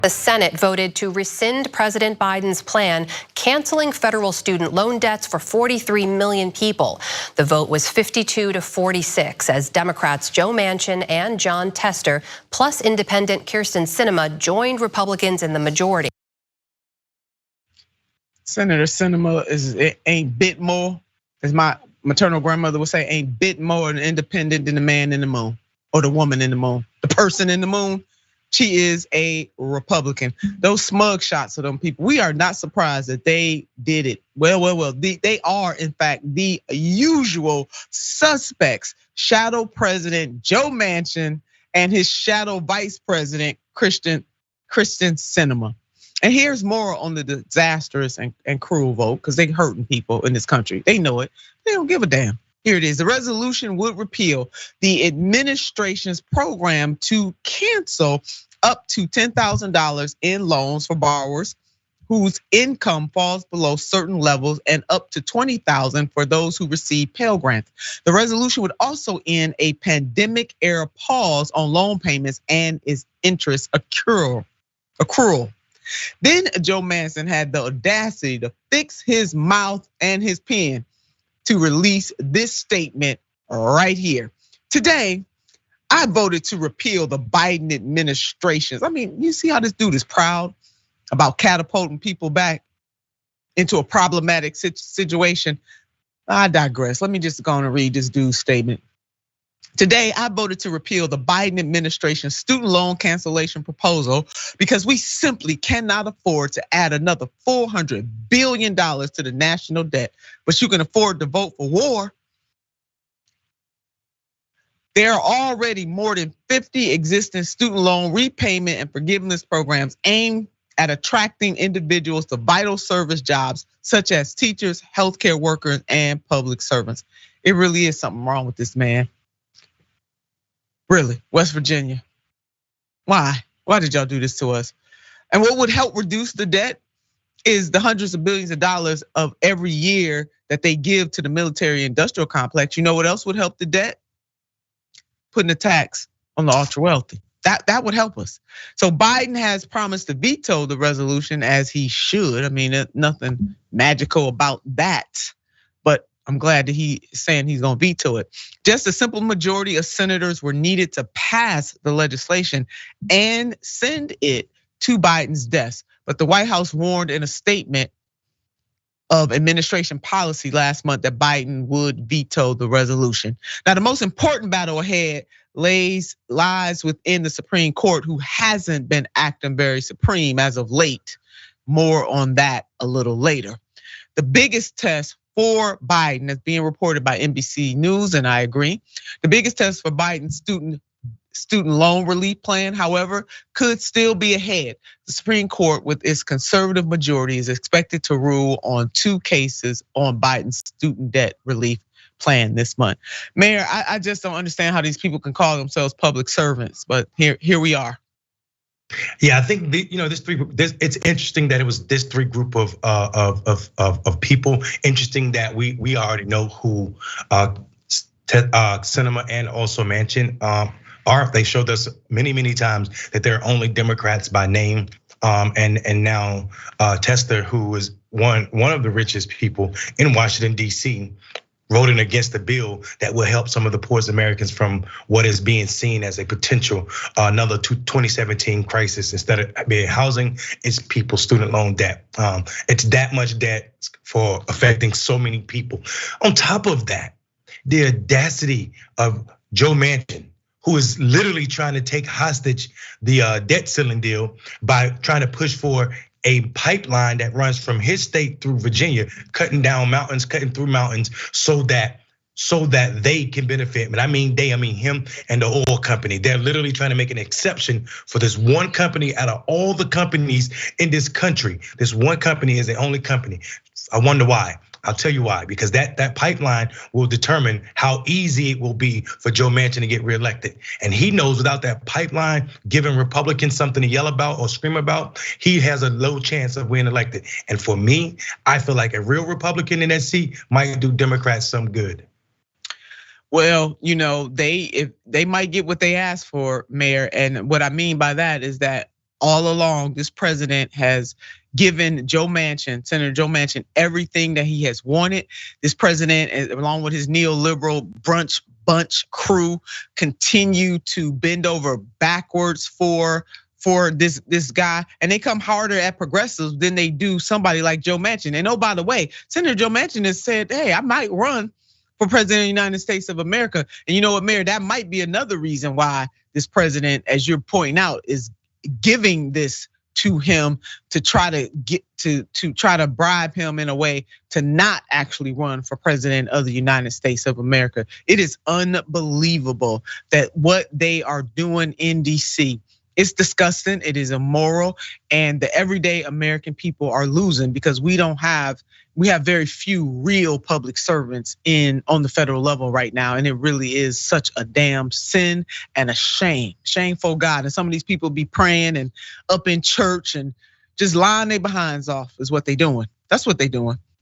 The Senate voted to rescind President Biden's plan, canceling federal student loan debts for 43 million people. The vote was 52 to 46 as Democrats Joe Manchin and John Tester, plus independent Kyrsten Sinema, joined Republicans in the majority. Senator Sinema ain't bit more, as my maternal grandmother would say, ain't bit more an independent than the man in the moon or the woman in the moon, the person in the moon. She is a Republican. Those smug shots of them people, we are not surprised that they did it. Well, they are in fact the usual suspects. Shadow President Joe Manchin and his shadow Vice President Kyrsten Sinema. And here's more on the disastrous and cruel vote, because they hurting people in this country. They know it. They don't give a damn. Here it is. The resolution would repeal the administration's program to cancel up to $10,000 in loans for borrowers whose income falls below certain levels, and up to $20,000 for those who receive Pell Grants. The resolution would also end a pandemic-era pause on loan payments and its interest accrual. Then Joe Manchin had the audacity to fix his mouth and his pen to release this statement right here. Today, I voted to repeal the Biden administration's. I mean, you see how this dude is proud about catapulting people back into a problematic situation. I digress. Let me just go on and read this dude's statement. Today, I voted to repeal the Biden administration's student loan cancellation proposal because we simply cannot afford to add another $400 billion to the national debt, but you can afford to vote for war. There are already more than 50 existing student loan repayment and forgiveness programs aimed at attracting individuals to vital service jobs such as teachers, healthcare workers, and public servants. It really is something wrong with this man. Really, West Virginia. Why? Why did y'all do this to us? And what would help reduce the debt is the hundreds of billions of dollars of every year that they give to the military industrial complex. You know what else would help the debt? Putting a tax on the ultra wealthy. That would help us. So Biden has promised to veto the resolution, as he should. I mean, nothing magical about that. But I'm glad that he's saying he's gonna veto it. Just a simple majority of senators were needed to pass the legislation and send it to Biden's desk. But the White House warned in a statement of administration policy last month that Biden would veto the resolution. Now, the most important battle ahead lies within the Supreme Court, who hasn't been acting very supreme as of late. More on that a little later. The biggest test for Biden, as being reported by NBC News, and I agree. The biggest test for Biden's student loan relief plan, however, could still be ahead. The Supreme Court, with its conservative majority, is expected to rule on 2 cases on Biden's student debt relief plan this month. Mayor, I just don't understand how these people can call themselves public servants, but here we are. Yeah, I think it's interesting that it was this 3 group of people. Interesting that we already know who Sinema and also Manchin are. They showed us many times that they're only Democrats by name. And now Tester, who is one of the richest people in Washington, D.C., voting against the bill that will help some of the poorest Americans from what is being seen as a potential another 2017 crisis. Instead of being housing, it's people's student loan debt. It's that much debt for affecting so many people. On top of that, the audacity of Joe Manchin, who is literally trying to take hostage the debt ceiling deal by trying to push for a pipeline that runs from his state through Virginia, cutting through mountains so that they can benefit. But I mean him and the oil company. They're literally trying to make an exception for this one company out of all the companies in this country. This one company is the only company. I wonder why. I'll tell you why, because that pipeline will determine how easy it will be for Joe Manchin to get reelected. And he knows without that pipeline giving Republicans something to yell about or scream about, he has a low chance of being elected. And for me, I feel like a real Republican in that seat might do Democrats some good. Well, they might get what they asked for, Mayor. And what I mean by that is that all along, this president has given Senator Joe Manchin, everything that he has wanted. This president, along with his neoliberal brunch bunch crew, continue to bend over backwards for this guy, and they come harder at progressives than they do somebody like Joe Manchin. And oh, by the way, Senator Joe Manchin has said, hey, I might run for president of the United States of America. And you know what, Mayor, that might be another reason why this president, as you're pointing out, is giving this to him to try to bribe him in a way to not actually run for president of the United States of America. It is unbelievable that what they are doing in DC. It's disgusting, it is immoral, and the everyday American people are losing because we have very few real public servants on the federal level right now, and it really is such a damn sin and a shame. Shameful God. And some of these people be praying and up in church and just lying their behinds off is what they doing. That's what they doing.